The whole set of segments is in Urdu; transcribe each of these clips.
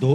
2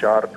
4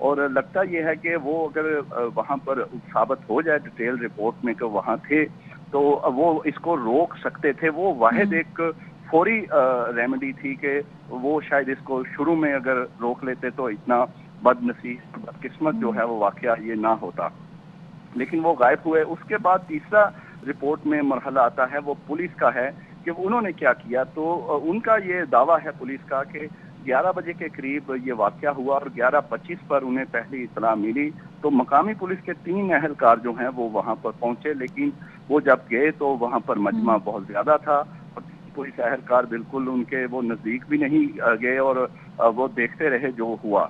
اور لگتا یہ ہے کہ وہ اگر وہاں پر ثابت ہو جائے ڈیٹیل رپورٹ میں کہ وہاں تھے تو وہ اس کو روک سکتے تھے. وہ واحد ایک فوری ریمیڈی تھی کہ وہ شاید اس کو شروع میں اگر روک لیتے تو اتنا بد نصیب بدقسمت جو ہے وہ واقعہ یہ نہ ہوتا, لیکن وہ غائب ہوئے. اس کے بعد تیسرا رپورٹ میں مرحلہ آتا ہے وہ پولیس کا ہے کہ انہوں نے کیا کیا. تو ان کا یہ دعویٰ ہے پولیس کا کہ 11 بجے کے قریب یہ واقعہ ہوا اور 11:25 پر انہیں پہلی اطلاع ملی. تو مقامی پولیس کے 3 اہلکار جو ہیں وہ وہاں پر پہنچے, لیکن وہ جب گئے تو وہاں پر مجمع بہت زیادہ تھا. پولیس اہلکار بالکل ان کے وہ نزدیک بھی نہیں گئے اور وہ دیکھتے رہے جو ہوا.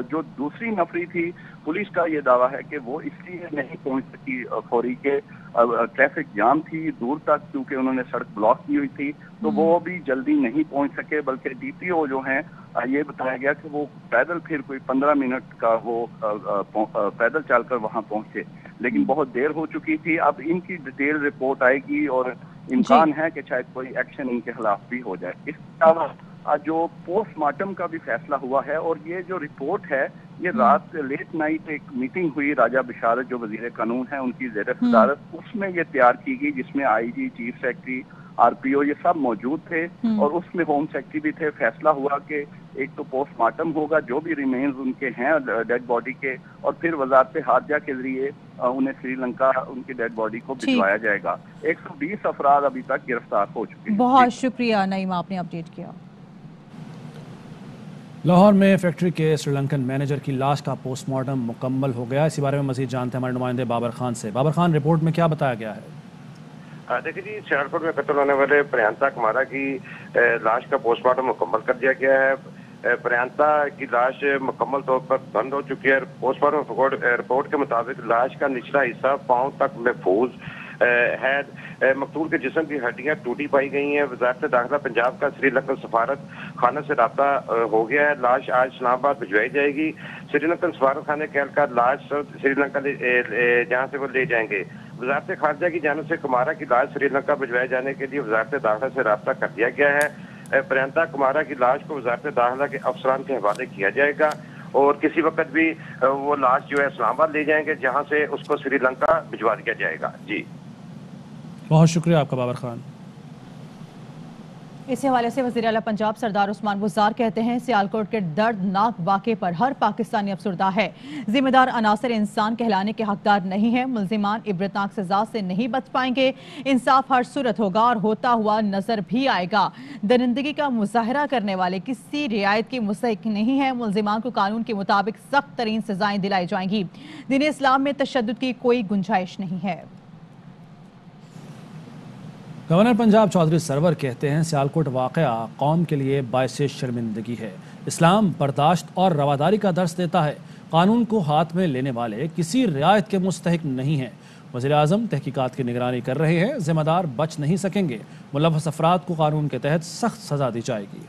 جو دوسری نفری تھی پولیس کا یہ دعویٰ ہے کہ وہ اس لیے نہیں پہنچ سکی فوری کے ٹریفک جام تھی دور تک, کیونکہ انہوں نے سڑک بلاک کی ہوئی تھی تو وہ بھی جلدی نہیں پہنچ سکے. بلکہ ڈی پی او جو ہیں یہ بتایا گیا کہ وہ پیدل پھر کوئی 15 منٹ کا وہ پیدل چل کر وہاں پہنچے, لیکن بہت دیر ہو چکی تھی. اب ان کی ڈیٹیل رپورٹ آئے گی اور امکان ہے کہ شاید کوئی ایکشن ان کے خلاف بھی ہو جائے. اس کے علاوہ جو پوسٹ مارٹم کا بھی فیصلہ ہوا ہے اور یہ جو رپورٹ ہے یہ رات لیٹ نائٹ ایک میٹنگ ہوئی راجہ بشارت جو وزیر قانون ہیں ان کی زیر صدارت, اس میں یہ تیار کی گئی جس میں آئی جی, چیف سیکرٹری, آر پی او یہ سب موجود تھے اور اس میں ہوم سیکرٹری بھی تھے. فیصلہ ہوا کہ ایک تو پوسٹ مارٹم ہوگا جو بھی ریمینز ان کے ہیں ڈیڈ باڈی کے, اور پھر وزارت خارجہ کے ذریعے انہیں سری لنکا ان کی ڈیڈ باڈی کو بھجوایا جائے گا. 120 افراد ابھی تک گرفتار ہو چکے ہیں. بہت شکریہ نعیم, آپ نے اپڈیٹ کیا. لاہور میں فیکٹری کے سری لنکن مینیجر کی لاش کا پوسٹ مارٹم مکمل ہو گیا. اسی بارے میں مزید جانتے ہیں ہمارے نمائندے بابر خان سے. بابر خان, رپورٹ میں کیا بتایا گیا ہے؟ دیکھیے جی, سیالکوٹ میں قتل ہونے والے پریانتا کمارا کی لاش کا پوسٹ مارٹم مکمل کر دیا گیا ہے. پریانتا کی لاش مکمل طور پر بند ہو چکی ہے. پوسٹ مارٹم رپورٹ کے مطابق لاش کا نچلا حصہ پاؤں تک محفوظ ہے. مقتول کے جسم کی ہڈیاں ٹوٹی پائی گئی ہیں. وزارت داخلہ پنجاب کا سری لنکن سفارت خانہ سے رابطہ ہو گیا ہے. لاش آج اسلام آباد بھجوائی جائے گی. سری لنکن سفارت خانے کے اہلکار لاش سری لنکا جہاں سے وہ لے جائیں گے. وزارت خارجہ کی جانب سے کمارا کی لاش سری لنکا بھجوائے جانے کے لیے وزارت داخلہ سے رابطہ کر دیا گیا ہے. پریانتا کمارا کی لاش کو وزارت داخلہ کے افسران کے حوالے کیا جائے گا اور کسی وقت بھی وہ لاش جو ہے اسلام آباد لے جائیں گے جہاں سے اس کو سری لنکا بھجوا دیا جائے گا. جی بہت شکریہ آپ کا بابر خان. اس حوالے سے وزیر اعلیٰ پنجاب سردار عثمان بزدار کہتے ہیں سیالکوٹ کے دردناک واقعے پر ہر پاکستانی افسردہ ہے. ذمہ دار عناصر انسان کہلانے کے حقدار نہیں ہیں. ملزمان عبرتناک سزا سے نہیں بچ پائیں گے. انصاف ہر صورت ہوگا اور ہوتا ہوا نظر بھی آئے گا. درندگی کا مظاہرہ کرنے والے کسی رعایت کی مستحق نہیں ہیں. ملزمان کو قانون کے مطابق سخت ترین سزائیں دلائی جائیں گی. دین اسلام میں تشدد کی کوئی گنجائش نہیں ہے. گورنر پنجاب چودھری سرور کہتے ہیں سیالکوٹ واقعہ قوم کے لیے باعث شرمندگی ہے. اسلام برداشت اور رواداری کا درس دیتا ہے. قانون کو ہاتھ میں لینے والے کسی رعایت کے مستحق نہیں ہیں. وزیر اعظم تحقیقات کی نگرانی کر رہے ہیں. ذمہ دار بچ نہیں سکیں گے. ملوث افراد کو قانون کے تحت سخت سزا دی جائے گی.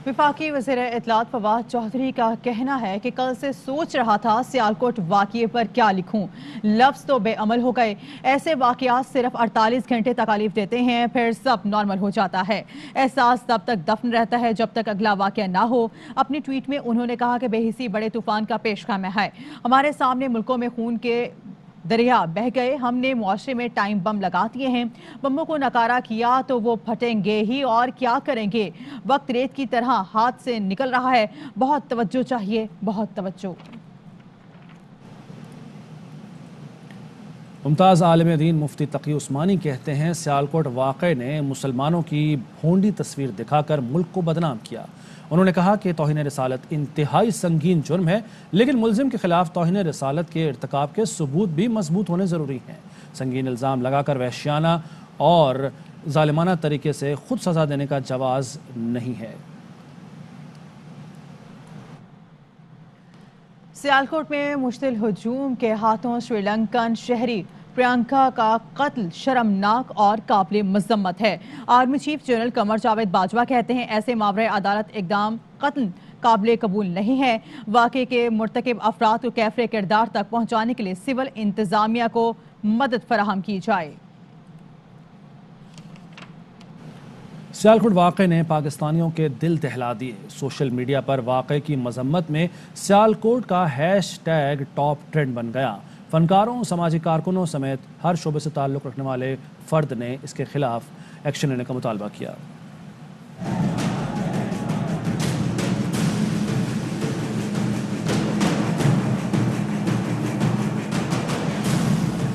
وفاقی وزیر اطلاعات فواد چودھری کا کہنا ہے کہ کل سے سوچ رہا تھا سیالکوٹ واقعے پر کیا لکھوں. لفظ تو بے عمل ہو گئے. ایسے واقعات صرف 48 گھنٹے تکالیف دیتے ہیں, پھر سب نارمل ہو جاتا ہے. احساس تب تک دفن رہتا ہے جب تک اگلا واقعہ نہ ہو. اپنی ٹویٹ میں انہوں نے کہا کہ بے حسی بڑے طوفان کا پیش خیمہ ہے. ہمارے سامنے ملکوں میں خون کے دریا بہ گئے. ہم نے معاشرے میں ٹائم بم لگا دیے ہیں. بموں کو نکارا کیا تو وہ پھٹیں گے ہی, اور کیا کریں گے. وقت ریت کی طرح ہاتھ سے نکل رہا ہے. بہت توجہ چاہیے, بہت توجہ. ممتاز عالم دین مفتی تقی عثمانی کہتے ہیں سیالکوٹ واقعے نے مسلمانوں کی بھونڈی تصویر دکھا کر ملک کو بدنام کیا. انہوں نے کہا کہ توہین رسالت انتہائی سنگین جرم ہے, لیکن ملزم کے خلاف توہین رسالت کے ارتکاب کے ثبوت بھی مضبوط ہونے ضروری ہیں. سنگین الزام لگا کر وحشیانہ اور ظالمانہ طریقے سے خود سزا دینے کا جواز نہیں ہے. سیالکوٹ میں مشتعل ہجوم کے ہاتھوں سری لنکن شہری پریانکا کا قتل شرمناک اور قابل مذمت ہے. Army chief general Qamar Javed Bajwa کہتے ہیں ایسے ماورائے عدالت اقدام قتل قابل قبول نہیں ہے. واقعے کے مرتکب افراد کو کیفر کردار تک پہنچانے کے لیے سول انتظامیہ کو مدد فراہم کی جائے. سیالکوٹ واقعے نے پاکستانیوں کے دل دہلا دیے. سوشل میڈیا پر واقعے کی مذمت میں سیالکوٹ کا ہیش ٹیگ ٹاپ ٹرینڈ بن گیا. فنکاروں، سماجی کارکنوں سمیت ہر شعبے سے تعلق رکھنے والے فرد نے اس کے خلاف ایکشن لینے کا مطالبہ کیا.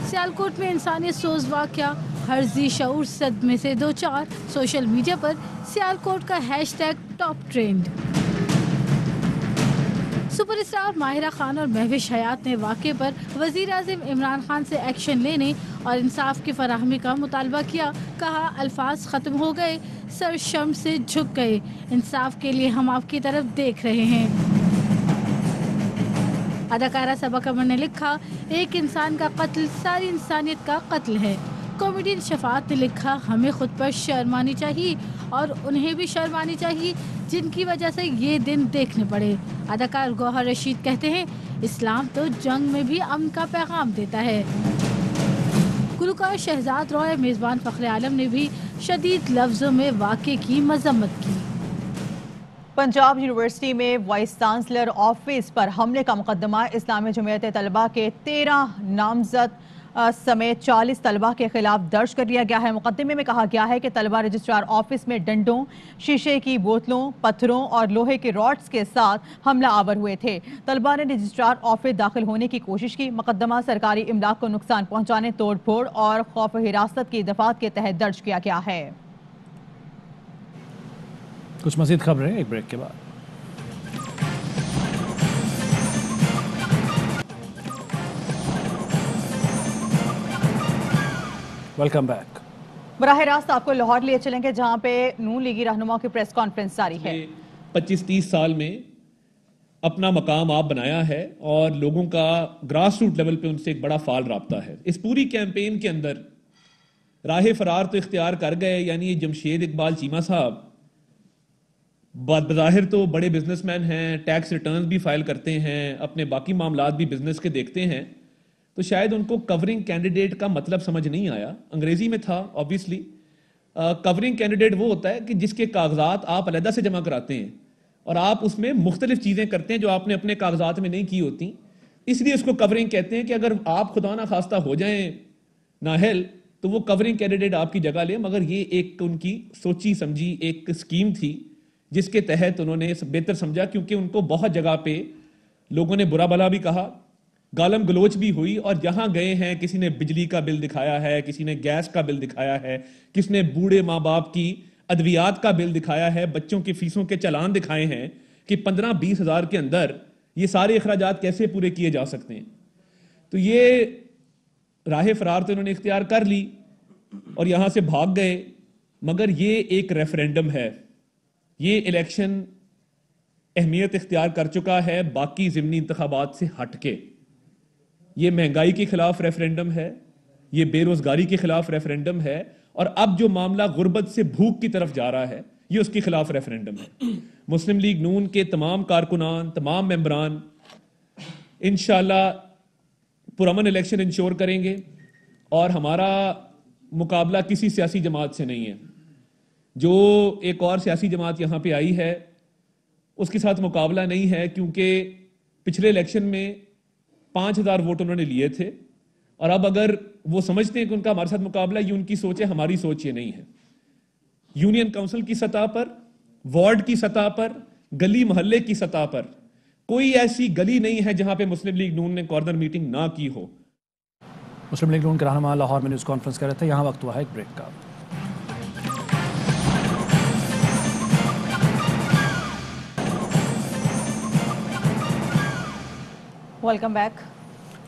سیالکوٹ میں انسانیت سوز واقعہ، ہر ذی شعور صدمے سے دو چار. سوشل میڈیا پر سیالکوٹ کا hashtag top trend. Superstar Mahira Khan اور مہوش حیات نے واقعے پر وزیر اعظم عمران خان سے ایکشن لینے اور انصاف کی فراہمی کا مطالبہ کیا. کہا الفاظ ختم ہو گئے، سر شرم سے جھک گئے، انصاف کے لیے ہم آپ کی طرف دیکھ رہے ہیں. اداکارہ صبا قمر نے لکھا ایک انسان کا قتل ساری انسانیت کا قتل ہے. کامیڈین شفاعت نے لکھا ہمیں خود پر شرم آنی چاہیے اور انہیں بھی شرم آنی چاہیے جن کی وجہ سے یہ دن دیکھنے پڑے. اداکار گوہر رشید کہتے ہیں اسلام تو جنگ میں بھی امن کا پیغام دیتا ہے. گلوکار شہزاد رائے میزبان فخر عالم نے بھی شدید لفظوں میں واقعے کی مذمت کی. پنجاب یونیورسٹی میں وائس چانسلر آفس پر حملے کا مقدمہ اسلامی جمعیت طلبہ کے 13 نامزد سمیت 40 طلبہ کے خلاف درج کر لیا گیا ہے. مقدمے میں کہا گیا ہے کہ طلبہ رجسٹرار آفس میں ڈنڈوں، شیشے کی بوتلوں، پتھروں اور لوہے کے راڈز کے ساتھ حملہ آور ہوئے تھے. طلبہ نے رجسٹرار آفس داخل ہونے کی کوشش کی. مقدمہ سرکاری املاک کو نقصان پہنچانے، توڑ پھوڑ اور خوف حراست کی دفعات کے تحت درج کیا گیا ہے. کچھ مزید خبریں ایک بریک کے بعد. Welcome back. براہ راست آپ کو لاہور لیے چلیں گے جہاں پہ نون لیگی رہنما کی پریس کانفرنس جاری ہے. 25-30 سال میں اپنا مقام آپ بنایا ہے اور لوگوں کا گراس روٹ لیول پہ ان سے ایک بڑا فعال رابطہ ہے. اس پوری کیمپین کے اندر راہ فرار تو اختیار کر گئے، یعنی یہ جمشید اقبال چیمہ صاحب بظاہر تو بڑے بزنس مین ہیں، ٹیکس ریٹرنز بھی فائل کرتے ہیں، اپنے باقی معاملات بھی بزنس کے دیکھتے ہیں، تو شاید ان کو کورنگ کینڈیڈیٹ کا مطلب سمجھ نہیں آیا. انگریزی میں تھا آبویسلی. کورنگ کینڈیڈیٹ وہ ہوتا ہے کہ جس کے کاغذات آپ علیحدہ سے جمع کراتے ہیں اور آپ اس میں مختلف چیزیں کرتے ہیں جو آپ نے اپنے کاغذات میں نہیں کی ہوتی. اس لیے اس کو کورنگ کہتے ہیں کہ اگر آپ خدا نہ خواستہ ہو جائیں نااہل تو وہ کورنگ کینڈیڈیٹ آپ کی جگہ لے. مگر یہ ایک ان کی سوچی سمجھی ایک اسکیم تھی جس کے تحت انہوں نے بہتر سمجھا، کیونکہ ان کو بہت جگہ پہ لوگوں نے برا بلا بھی کہا، گالم گلوچ بھی ہوئی، اور جہاں گئے ہیں کسی نے بجلی کا بل دکھایا ہے، کسی نے گیس کا بل دکھایا ہے، کس نے بوڑھے ماں باپ کی ادویات کا بل دکھایا ہے، بچوں کی فیسوں کے چلان دکھائے ہیں کہ 15-20 ہزار کے اندر یہ سارے اخراجات کیسے پورے کیے جا سکتے ہیں. تو یہ راہ فرار تو انہوں نے اختیار کر لی اور یہاں سے بھاگ گئے. مگر یہ ایک ریفرینڈم ہے، یہ الیکشن اہمیت اختیار کر چکا ہے باقی ضمنی انتخابات سے ہٹ کے. یہ مہنگائی کے خلاف ریفرینڈم ہے، یہ بے روزگاری کے خلاف ریفرینڈم ہے، اور اب جو معاملہ غربت سے بھوک کی طرف جا رہا ہے یہ اس کے خلاف ریفرینڈم ہے. مسلم لیگ نون کے تمام کارکنان، تمام ممبران انشاءاللہ پرامن الیکشن انشور کریں گے، اور ہمارا مقابلہ کسی سیاسی جماعت سے نہیں ہے. جو ایک اور سیاسی جماعت یہاں پہ آئی ہے اس کے ساتھ مقابلہ نہیں ہے، کیونکہ پچھلے الیکشن میں 5000 ووٹ انہوں نے لیے تھے، اور اب اگر وہ سمجھتے ہیں کہ ان کا ہمارے ساتھ مقابلہ، یہ ان کی سوچ ہے، ہماری سوچ یہ نہیں ہے. یونین کونسل کی سطح پر، وارڈ کی سطح پر، گلی محلے کی سطح پر کوئی ایسی گلی نہیں ہے جہاں پہ مسلم لیگ نون نے کارنر میٹنگ نہ کی ہو. مسلم لیگ نون کے رہنما لاہور میں نیوز کانفرنس کر رہے تھے. یہاں وقت ہوا ہے ایک بریک کا. Welcome back.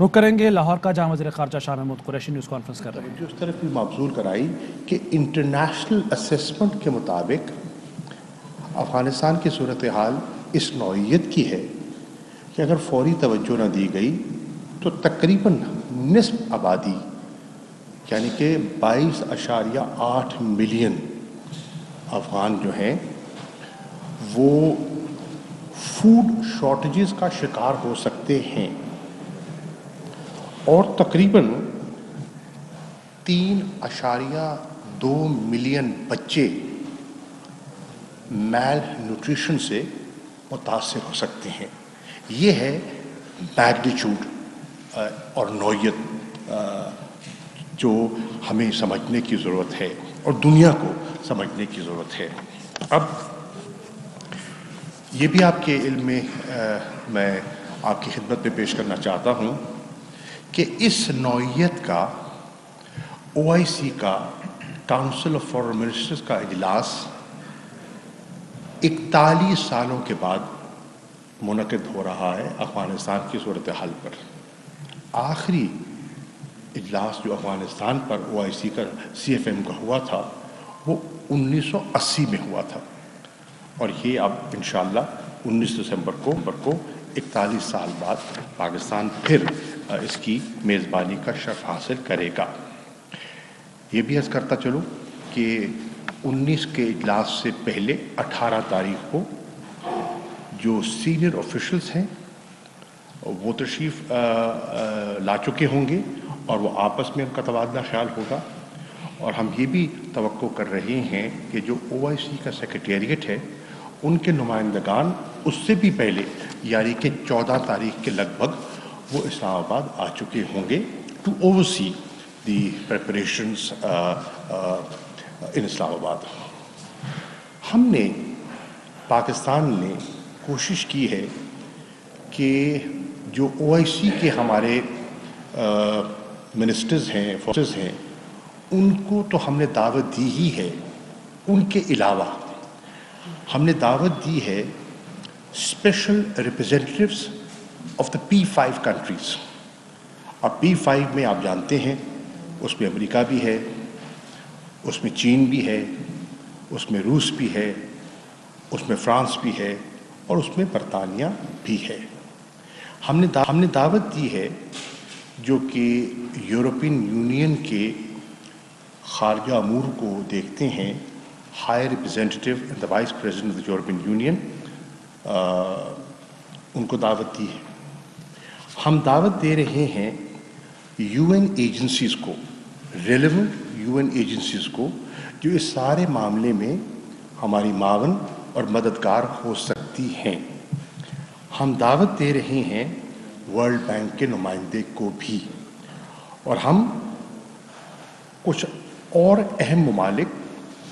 رخ کریں گے لاہور کا، جہاں وزیر خارجہ شاہ محمود قریشی نیوز کانفرنس کر رہے ہیں. جو اس طرف بھی مبذول کرائی کہ انٹرنیشنل اسیسمنٹ کے مطابق افغانستان کی صورتحال اس نوعیت کی ہے کہ اگر فوری توجہ نہ دی گئی تو تقریباً نصف آبادی یعنی کہ 22.8 ملین افغان جو ہیں وہ فوڈ شارٹیجز کا شکار ہو سکتے ہیں، اور تقریباً 3.2 ملین بچے میل نیوٹریشن سے متاثر ہو سکتے ہیں. یہ ہے میگنیچیوڈ اور نوعیت جو ہمیں سمجھنے کی ضرورت ہے اور دنیا کو سمجھنے کی ضرورت ہے. اب یہ بھی آپ کے علم میں میں آپ کی خدمت میں پیش کرنا چاہتا ہوں کہ اس نوعیت کا OIC کا کاؤنسل آف فارن منسٹرز کا اجلاس 41 سالوں کے بعد منعقد ہو رہا ہے افغانستان کی صورتحال پر. آخری اجلاس جو افغانستان پر OIC کا CFM کا ہوا تھا وہ 1980 میں ہوا تھا اور یہ اب انشاءاللہ 19 دسمبر کو 41 سال بعد پاکستان پھر اس کی میزبانی کا شرف حاصل کرے گا. یہ بھی عرض کرتا چلوں کہ 19 کے اجلاس سے پہلے 18 تاریخ کو جو سینئر آفیشلز ہیں وہ تشریف لا چکے ہوں گے اور وہ آپس میں ان کا تبادلہ خیال ہوگا. اور ہم یہ بھی توقع کر رہے ہیں کہ جو OIC کا سیکریٹریٹ ہے ان کے نمائندگان اس سے بھی پہلے یعنی کہ 14 تاریخ کے لگ بھگ وہ اسلام آباد آ چکے ہوں گے ٹو اوورسی دی پریپریشنز ان اسلام آباد. ہم نے پاکستان نے کوشش کی ہے کہ جو OIC کے ہمارے منسٹرز ہیں فورسز ہیں ان کو تو ہم نے دعوت دی ہی ہے. ان کے علاوہ ہم نے دعوت دی ہے special representatives of the P5 countries. اب P5 میں آپ جانتے ہیں اس میں امریکہ بھی ہے, اس میں چین بھی ہے, اس میں روس بھی ہے, اس میں فرانس بھی ہے اور اس میں برطانیہ بھی ہے. ہم نے دعوت دی ہے جو کہ یورپین یونین کے خارجہ امور کو دیکھتے ہیں, high representative and the vice president of the European Union, ان کو دعوت دی ہے. ہم دعوت دے رہے ہیں UN ایجنسیز کو, ریلیونٹ UN ایجنسیز کو جو اس سارے معاملے میں ہماری معاون اور مددگار ہو سکتی ہیں. ہم دعوت دے رہے ہیں ورلڈ بینک کے نمائندے کو بھی, اور ہم کچھ اور اہم ممالک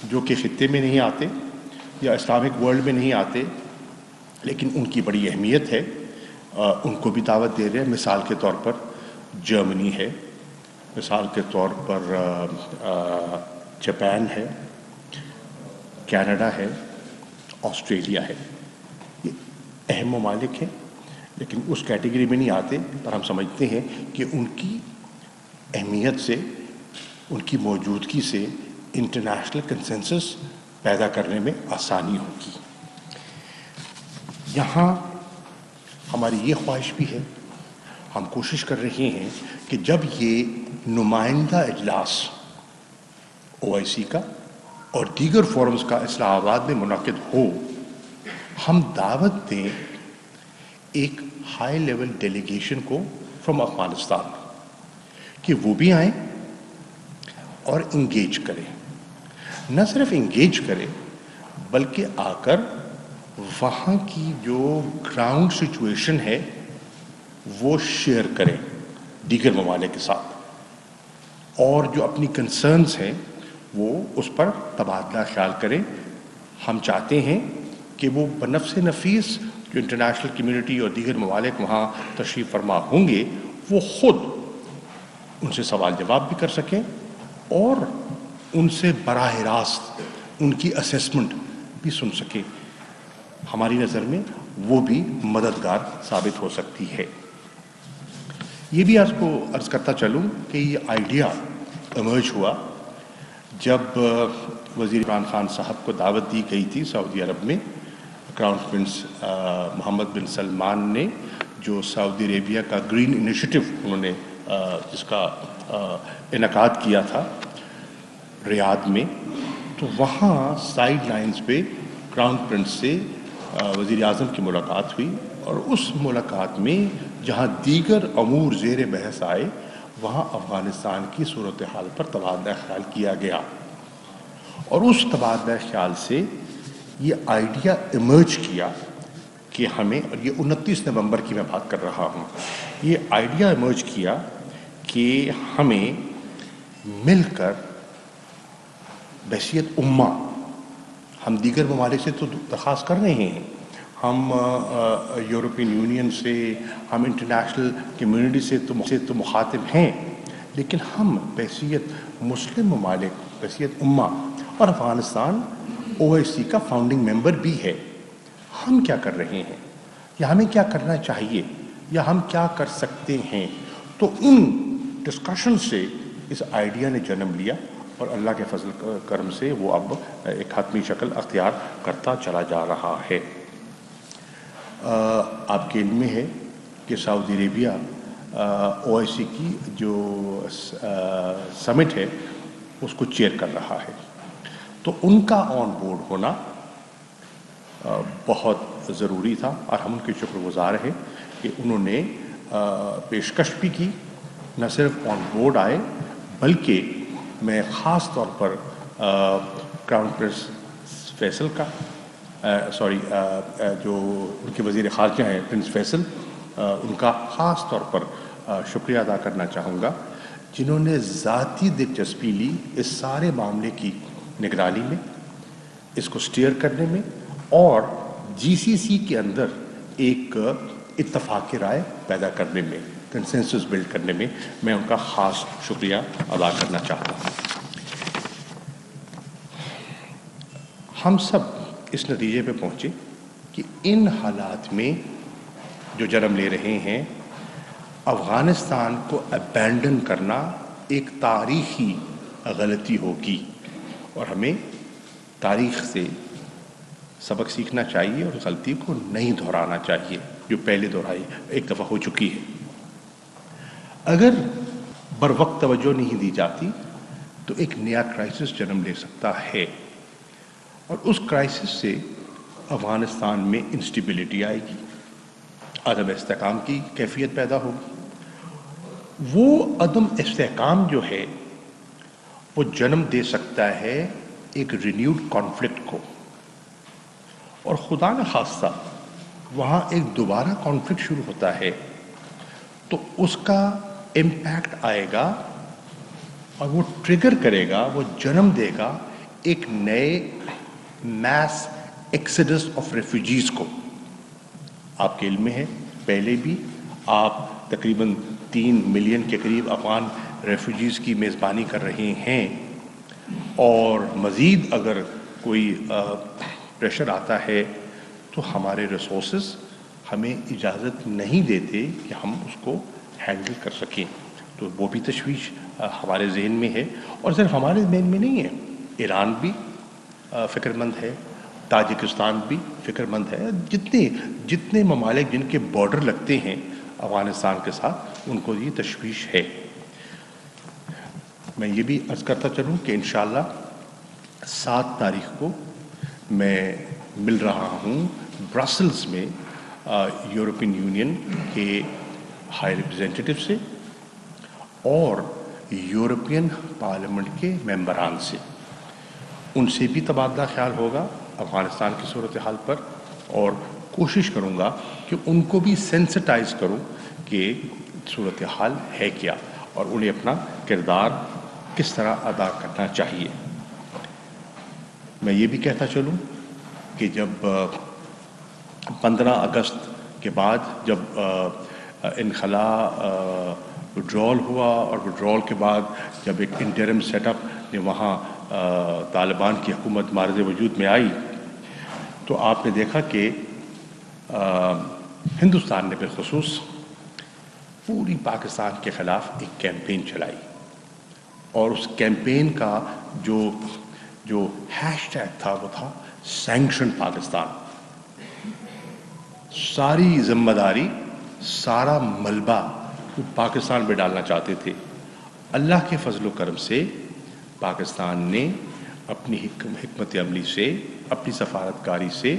جو کہ خطے میں نہیں آتے یا اسلامک ورلڈ میں نہیں آتے لیکن ان کی بڑی اہمیت ہے, ان کو بھی دعوت دے رہے ہیں. مثال کے طور پر جرمنی ہے, مثال کے طور پر جاپان ہے, کینیڈا ہے, آسٹریلیا ہے. یہ اہم ممالک ہیں لیکن اس کیٹیگری میں نہیں آتے, پر ہم سمجھتے ہیں کہ ان کی اہمیت سے, ان کی موجودگی سے انٹرنیشنل کنسنسس پیدا کرنے میں آسانی ہوگی. یہاں ہماری یہ خواہش بھی ہے, ہم کوشش کر رہے ہیں کہ جب یہ نمائندہ اجلاس OIC کا اور دیگر فورمز کا اسلام آباد میں منعقد ہو, ہم دعوت دیں ایک ہائی لیول ڈیلیگیشن کو فرام افغانستان کہ وہ بھی آئیں اور انگیج کریں. نہ صرف انگیج کریں بلکہ آ کر وہاں کی جو گراؤنڈ سچویشن ہے وہ شیئر کریں دیگر ممالک کے ساتھ, اور جو اپنی کنسرنز ہیں وہ اس پر تبادلہ خیال کریں. ہم چاہتے ہیں کہ وہ بنفس نفیس جو انٹرنیشنل کمیونٹی اور دیگر ممالک وہاں تشریف فرما ہوں گے وہ خود ان سے سوال جواب بھی کر سکیں اور ان سے براہ راست ان کی اسیسمنٹ بھی سن سکیں. ہماری نظر میں وہ بھی مددگار ثابت ہو سکتی ہے. یہ بھی آپ کو عرض کرتا چلوں کہ یہ آئیڈیا ایمرج ہوا جب وزیر عمران خان صاحب کو دعوت دی گئی تھی سعودی عرب میں. کراؤن پرنس محمد بن سلمان نے جو سعودی عربیہ کا گرین انیشیٹو انہوں نے جس کا انعقاد کیا تھا ریاض میں, تو وہاں سائیڈ لائنز پہ کراؤن پرنس سے وزیر اعظم کی ملاقات ہوئی, اور اس ملاقات میں جہاں دیگر امور زیر بحث آئے وہاں افغانستان کی صورتحال پر تبادلہ خیال کیا گیا, اور اس تبادلہ خیال سے یہ آئیڈیا ایمرج کیا کہ ہمیں، اور یہ 29 نومبر کی میں بات کر رہا ہوں، یہ آئیڈیا ایمرج کیا کہ ہمیں مل کر بحیثیت امہ، ہم دیگر ممالک سے تو درخواست کر رہے ہیں، ہم یورپین یونین سے، ہم انٹرنیشنل کمیونٹی سے تو مخاطب ہیں، لیکن ہم بحیثیت مسلم ممالک، بحیثیت امہ، اور افغانستان OIC کا فاؤنڈنگ ممبر بھی ہے، ہم کیا کر رہے ہیں یا ہمیں کیا کرنا چاہیے یا ہم کیا کر سکتے ہیں؟ تو ان ڈسکشن سے اس آئیڈیا نے جنم لیا، اور اللہ کے فضل کرم سے وہ اب ایک حتمی شکل اختیار کرتا چلا جا رہا ہے۔ آپ کے علم میں ہے کہ سعودی عربیہ OIC کی جو سمٹ ہے اس کو چیئر کر رہا ہے، تو ان کا آن بورڈ ہونا بہت ضروری تھا، اور ہم ان کے شکر گزار ہیں کہ انہوں نے پیشکش بھی کی، نہ صرف آن بورڈ آئے بلکہ میں خاص طور پر کراؤن پرنس فیصل کا جو ان کے وزیر خارجہ ہیں پرنس فیصل، ان کا خاص طور پر شکریہ ادا کرنا چاہوں گا، جنہوں نے ذاتی دلچسپی لی اس سارے معاملے کی نگرانی میں، اس کو سٹیئر کرنے میں، اور GCC کے اندر ایک اتفاق رائے پیدا کرنے میں، کنسنسس بلڈ کرنے میں میں ان کا خاص شکریہ ادا کرنا چاہتا ہوں۔ ہم سب اس نتیجے پہ پہنچے کہ ان حالات میں جو جنم لے رہے ہیں، افغانستان کو ابینڈن کرنا ایک تاریخی غلطی ہوگی، اور ہمیں تاریخ سے سبق سیکھنا چاہیے اور غلطی کو نہیں دہرانا چاہیے جو پہلے دہرائی ایک دفعہ ہو چکی ہے۔ اگر بر وقت توجہ نہیں دی جاتی تو ایک نیا کرائسس جنم لے سکتا ہے، اور اس کرائسس سے افغانستان میں انسٹیبلٹی آئے گی، عدم استحکام کی کیفیت پیدا ہوگی۔ وہ عدم استحکام جو ہے وہ جنم دے سکتا ہے ایک رینیوڈ کانفلکٹ کو، اور خدا نہ خواستہ وہاں ایک دوبارہ کانفلکٹ شروع ہوتا ہے تو اس کا امپیکٹ آئے گا، اور وہ ٹریگر کرے گا، وہ جنم دے گا ایک نئے میس ایکسڈس آف ریفیوجیز کو۔ آپ کے علم میں ہے پہلے بھی آپ تقریباً 3 ملین کے قریب افغان ریفیوجیز کی میزبانی کر رہے ہیں، اور مزید اگر کوئی پریشر آتا ہے تو ہمارے ریسورسز ہمیں اجازت نہیں دیتے کہ ہم اس کو ہینڈل کر سکیں، تو وہ بھی تشویش ہمارے ذہن میں ہے، اور صرف ہمارے ذہن میں نہیں ہے، ایران بھی فکر مند ہے، تاجکستان بھی فکر مند ہے، جتنے ممالک جن کے بارڈر لگتے ہیں افغانستان کے ساتھ ان کو یہ تشویش ہے۔ میں یہ بھی عرض کرتا چلوں کہ انشاءاللہ 7 تاریخ کو میں مل رہا ہوں برسلز میں یورپین یونین کے ہائی ریپرزینٹیٹیو سے اور یورپین پارلیمنٹ کے ممبران سے، ان سے بھی تبادلہ خیال ہوگا افغانستان کی صورتحال پر، اور کوشش کروں گا کہ ان کو بھی سینسٹائز کروں کہ صورتحال ہے کیا اور انہیں اپنا کردار کس طرح ادا کرنا چاہیے۔ میں یہ بھی کہتا چلوں کہ جب 15 اگست کے بعد جب انخلاء وڈرال ہوا، اور وڈرال کے بعد جب ایک انٹرم سیٹ اپ نے وہاں طالبان کی حکومت مارز وجود میں آئی، تو آپ نے دیکھا کہ ہندوستان نے بالخصوص پوری پاکستان کے خلاف ایک کیمپین چلائی، اور اس کیمپین کا جو ہیش ٹیگ تھا وہ تھا سینکشن پاکستان۔ ساری ذمہ داری، سارا ملبہ وہ پاکستان پہ ڈالنا چاہتے تھے۔ اللہ کے فضل و کرم سے پاکستان نے اپنی حکمت عملی سے، اپنی سفارتکاری سے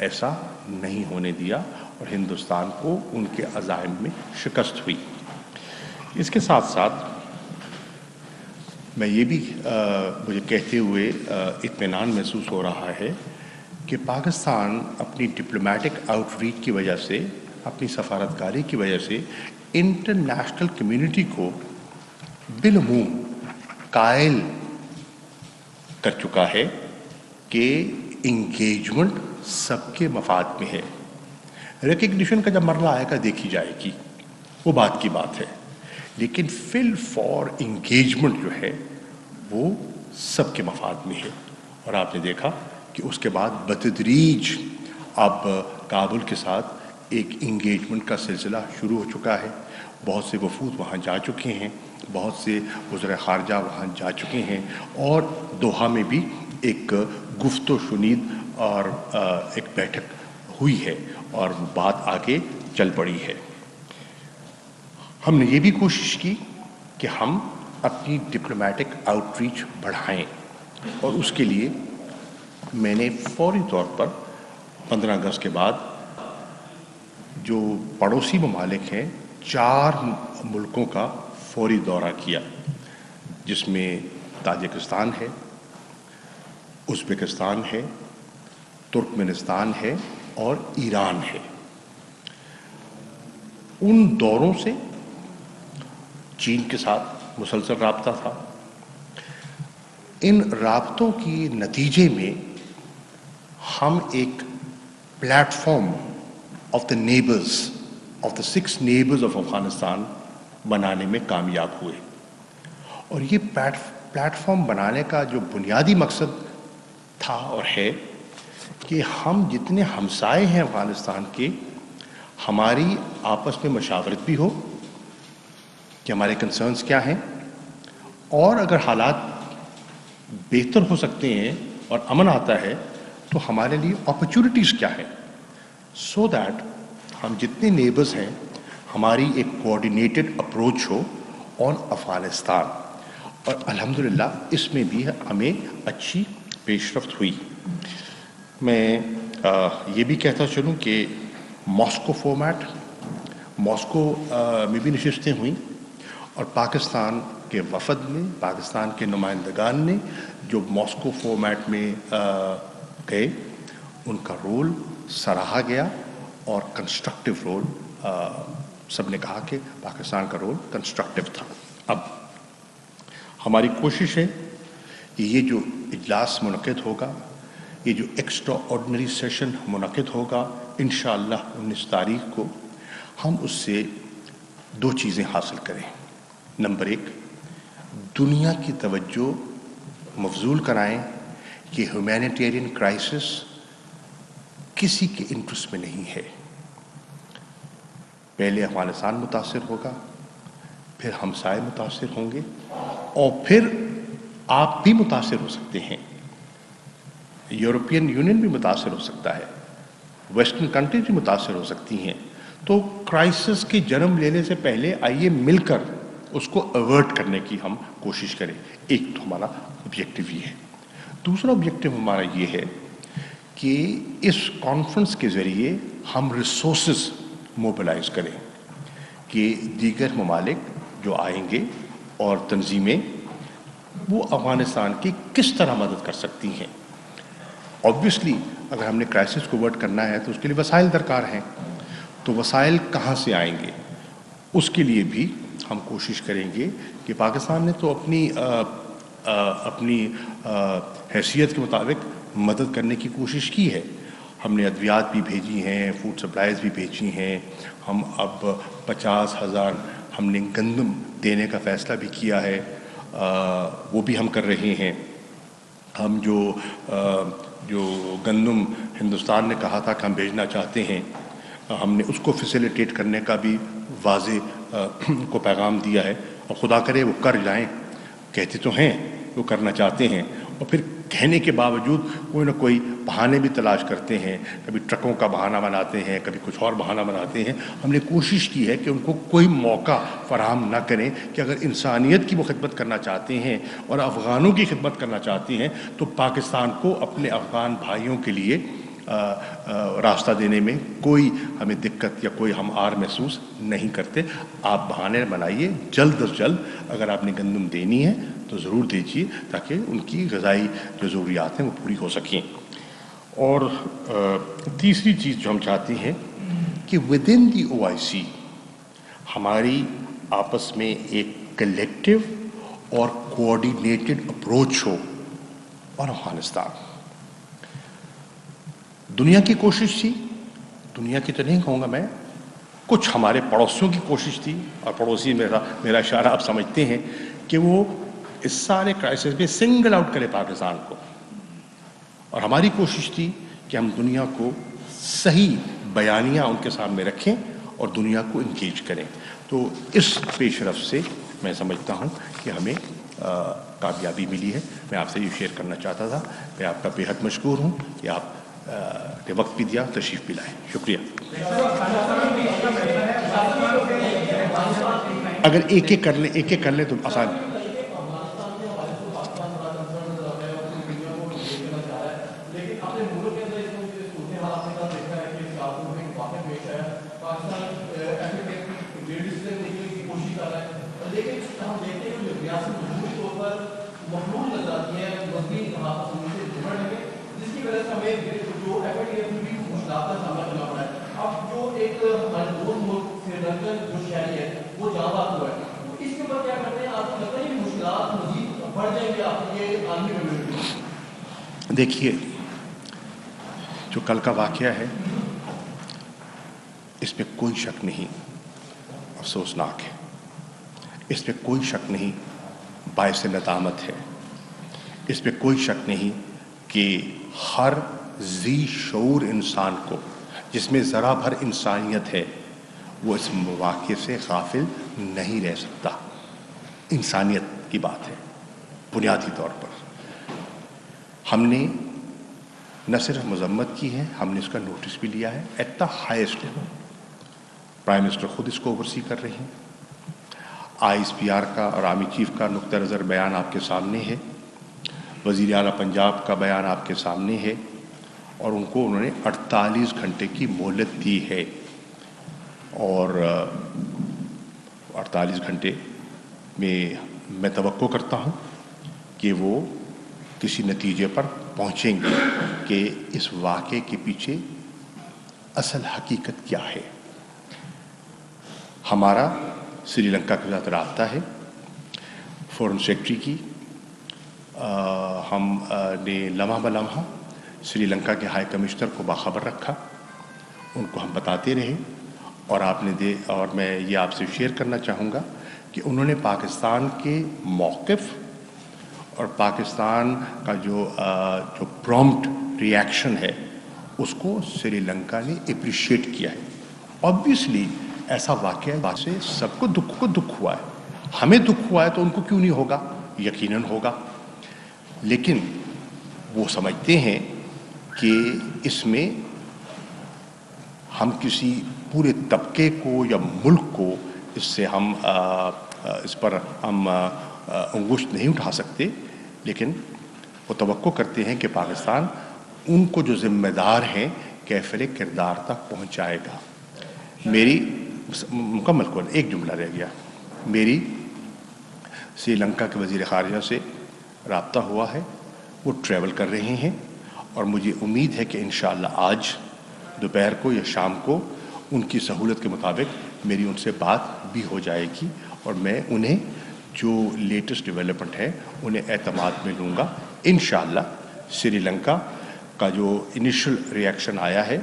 ایسا نہیں ہونے دیا، اور ہندوستان کو ان کے عزائم میں شکست ہوئی۔ اس کے ساتھ ساتھ میں یہ بھی مجھے کہتے ہوئے اطمینان محسوس ہو رہا ہے کہ پاکستان اپنی ڈپلومیٹک آؤٹ ریچ کی وجہ سے، اپنی سفارتکاری کی وجہ سے انٹرنیشنل کمیونٹی کو بالعموم قائل کر چکا ہے کہ انگیجمنٹ سب کے مفاد میں ہے. ریکگنیشن کا جب مرحلہ آئے گا دیکھی جائے گی، وہ بات کی بات ہے، لیکن فل فار انگیجمنٹ جو ہے وہ سب کے مفاد میں ہے. اور آپ نے دیکھا کہ اس کے بعد بتدریج اب کابل کے ساتھ ایک انگیجمنٹ کا سلسلہ شروع ہو چکا ہے. بہت سے وفود وہاں جا چکے ہیں، بہت سے وزراء خارجہ وہاں جا چکے ہیں، اور دوحہ میں بھی ایک گفت و شنید اور ایک بیٹھک ہوئی ہے اور بات آگے چل پڑی ہے. ہم نے یہ بھی کوشش کی کہ ہم اپنی ڈپلومیٹک آؤٹ ریچ بڑھائیں، اور اس کے لیے میں نے فوری طور پر 15 اگست کے بعد جو پڑوسی ممالک ہیں 4 ملکوں کا فوری دورہ کیا، جس میں تاجکستان ہے، ازبکستان ہے، ترکمنستان ہے اور ایران ہے. ان دوروں سے چین کے ساتھ مسلسل رابطہ تھا. ان رابطوں کی نتیجے میں ہم ایک plate form of the neighbours of the 6 neighbours of Afghanistan بنانے میں کامیاب ہوئے. اور یہ پلیٹ فارم بنانے کا جو بنیادی مقصد تھا اور ہے کہ ہم جتنے ہمسائے ہیں افغانستان کے، ہماری آپس میں مشاورت بھی ہو کہ ہمارے کنسرنز کیا ہیں، اور اگر حالات بہتر ہو سکتے ہیں اور امن آتا ہے تو ہمارے لیے اپرچونٹیز کیا ہیں، سو دیٹ ہم جتنے نیبرز ہیں ہماری ایک کوآرڈینیٹڈ اپروچ ہو آن افغانستان. اور الحمدللہ اس میں بھی ہمیں اچھی پیش رفت ہوئی. میں یہ بھی کہتا چلوں کہ ماسکو فارمیٹ، ماسکو میں بھی نشستیں ہوئیں، اور پاکستان کے وفد میں، پاکستان کے نمائندگان نے جو ماسکو فارمیٹ میں گئے، ان کا رول سراہا گیا، اور کنسٹرکٹیو رول سب نے کہا کہ پاکستان کا رول کنسٹرکٹیو تھا. اب ہماری کوشش ہے کہ یہ جو اجلاس منعقد ہوگا، یہ جو ایکسٹرا آرڈنری سیشن منعقد ہوگا انشاءاللہ 19 تاریخ کو، ہم اس سے 2 چیزیں حاصل کریں. نمبر 1، دنیا کی توجہ مبذول کرائیں کہ ہیومینیٹیرین کرائسس کسی کے انٹرسٹ میں نہیں ہے. پہلے افغانستان متاثر ہوگا، پھر ہمسائے متاثر ہوں گے، اور پھر آپ بھی متاثر ہو سکتے ہیں. یورپین یونین بھی متاثر ہو سکتا ہے، ویسٹرن کنٹریز بھی متاثر ہو سکتی ہیں. تو کرائسس کے جنم لینے سے پہلے آئیے مل کر اس کو ایورٹ کرنے کی ہم کوشش کریں. ایک تو ہمارا آبجیکٹو یہ ہے. دوسرا آبجیکٹو ہمارا یہ ہے کہ اس کانفرنس کے ذریعے ہم ریسورسز موبلائز کریں کہ دیگر ممالک جو آئیں گے اور تنظیمیں، وہ افغانستان کی کس طرح مدد کر سکتی ہیں. آبویسلی اگر ہم نے کرائسس کو ورٹ کرنا ہے تو اس کے لیے وسائل درکار ہیں. تو وسائل کہاں سے آئیں گے، اس کے لیے بھی ہم کوشش کریں گے کہ پاکستان نے تو اپنی حیثیت کے مطابق مدد کرنے کی کوشش کی ہے. ہم نے ادویات بھی بھیجی ہیں، فوڈ سپلائز بھی بھیجی ہیں. ہم اب 50,000 ہم نے گندم دینے کا فیصلہ بھی کیا ہے، وہ بھی ہم کر رہے ہیں. ہم جو گندم ہندوستان نے کہا تھا کہ ہم بھیجنا چاہتے ہیں، ہم نے اس کو فیسیلیٹیٹ کرنے کا بھی واضح کو پیغام دیا ہے. اور خدا کرے وہ کر جائیں، کہتے تو ہیں وہ کرنا چاہتے ہیں، اور پھر کہنے کے باوجود کوئی نہ کوئی بہانے بھی تلاش کرتے ہیں. کبھی ٹرکوں کا بہانہ بناتے ہیں، کبھی کچھ اور بہانہ بناتے ہیں. ہم نے کوشش کی ہے کہ ان کو کوئی موقع فراہم نہ کریں کہ اگر انسانیت کی وہ خدمت کرنا چاہتے ہیں اور افغانوں کی خدمت کرنا چاہتے ہیں تو پاکستان کو اپنے افغان بھائیوں کے لیے راستہ دینے میں کوئی ہمیں دقت یا کوئی ہم آر محسوس نہیں کرتے. آپ بہانے بنائیے، جلد از جلد اگر آپ نے گندم دینی ہے تو ضرور دیجیے تاکہ ان کی غذائی جو ضروریات ہیں وہ پوری ہو سکیں. اور تیسری چیز جو ہم چاہتے ہیں کہ ود ان دی OIC ہماری آپس میں ایک کلیکٹیو اور کوآرڈینیٹڈ اپروچ ہو. اور افغانستان دنیا کی کوشش تھی, دنیا کی تو نہیں کہوں گا میں, کچھ ہمارے پڑوسیوں کی کوشش تھی, اور پڑوسی میرا اشارہ آپ سمجھتے ہیں کہ وہ اس سارے کرائسس میں سنگل آؤٹ کرے پاکستان کو, اور ہماری کوشش تھی کہ ہم دنیا کو صحیح بیانیہ ان کے سامنے رکھیں اور دنیا کو انگیج کریں. تو اس پیش رفت سے میں سمجھتا ہوں کہ ہمیں کامیابی ملی ہے. میں آپ سے یہ شیئر کرنا چاہتا تھا. میں آپ کا بے حد مشکور ہوں کہ آپ نے وقت بھی دیا, تشریف بھی لائے. شکریہ. اگر ایک ایک کر لیں تو آسان. دیکھیے, جو کل کا واقعہ ہے اس میں کوئی شک نہیں افسوسناک ہے, اس میں کوئی شک نہیں باعث ندامت ہے, اس میں کوئی شک نہیں کہ ہر ذی شعور انسان کو جس میں ذرا بھر انسانیت ہے وہ اس واقعے سے غافل نہیں رہ سکتا. انسانیت کی بات ہے بنیادی طور پر. ہم نے نہ صرف مذمت کی ہے, ہم نے اس کا نوٹس بھی لیا ہے at the highest level. Prime minister خود اس کو اوورسی کر رہے ہیں. ISPR کا اور آرمی چیف کا نقطہ نظر بیان آپ کے سامنے ہے. وزیر اعلیٰ پنجاب کا بیان آپ کے سامنے ہے, اور انہوں نے 48 گھنٹے کی مہلت دی ہے, اور 48 گھنٹے میں توقع کرتا ہوں کہ وہ کسی نتیجے پر پہنچیں گے کہ اس واقعے کے پیچھے اصل حقیقت کیا ہے. ہمارا سری لنکا کے ساتھ رابطہ ہے فورن سیکرٹری کی. ہم نے لمحہ بلمحہ سری لنکا کے ہائی کمشنر کو باخبر رکھا, ان کو ہم بتاتے رہے, اور اور میں یہ آپ سے شیئر کرنا چاہوں گا کہ انہوں نے پاکستان کے موقف اور پاکستان کا جو پرومپٹ ری ایکشن ہے اس کو سری لنکا نے اپریشیٹ کیا ہے. آبویسلی ایسا واقعہ سے سب کو دکھ ہوا ہے. ہمیں دکھ ہوا ہے تو ان کو کیوں نہیں ہوگا, یقیناً ہوگا. لیکن وہ سمجھتے ہیں کہ اس میں ہم کسی پورے طبقے کو یا ملک کو اس سے ہم اس پر ہم انگشت نہیں اٹھا سکتے. لیکن وہ توقع کرتے ہیں کہ پاکستان ان کو جو ذمہ دار ہیں کیفر کردار تک پہنچائے گا. میری مکمل کو ایک جملہ رہ گیا. میری سری لنکا کے وزیر خارجہ سے رابطہ ہوا ہے, وہ ٹریول کر رہے ہیں, اور مجھے امید ہے کہ انشاءاللہ آج دوپہر کو یا شام کو ان کی سہولت کے مطابق میری ان سے بات بھی ہو جائے گی, اور میں انہیں جو لیٹسٹ ڈیولپمنٹ ہے انہیں اعتماد میں لوں گا. انشاءاللہ سری لنکا کا جو انیشل ری ایکشن آیا ہے,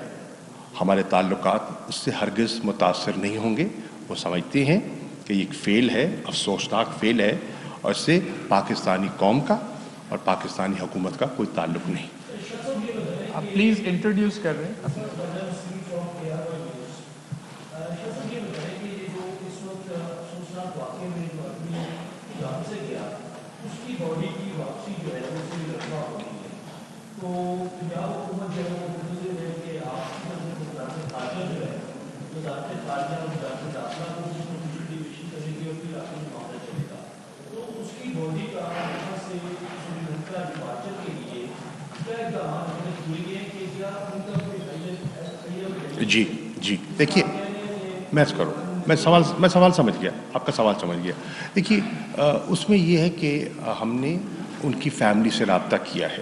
ہمارے تعلقات اس سے ہرگز متاثر نہیں ہوں گے. وہ سمجھتے ہیں کہ یہ ایک فیل ہے, افسوسناک فیل ہے, اور اس سے پاکستانی قوم کا اور پاکستانی حکومت کا کوئی تعلق نہیں. آپ پلیز انٹروڈیوس کر رہے ہیں. جی دیکھیے, میں سوال سمجھ گیا, آپ کا سوال سمجھ گیا. دیکھیے اس میں یہ ہے کہ ہم نے ان کی فیملی سے رابطہ کیا ہے.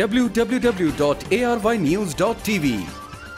www.arYnews.tv।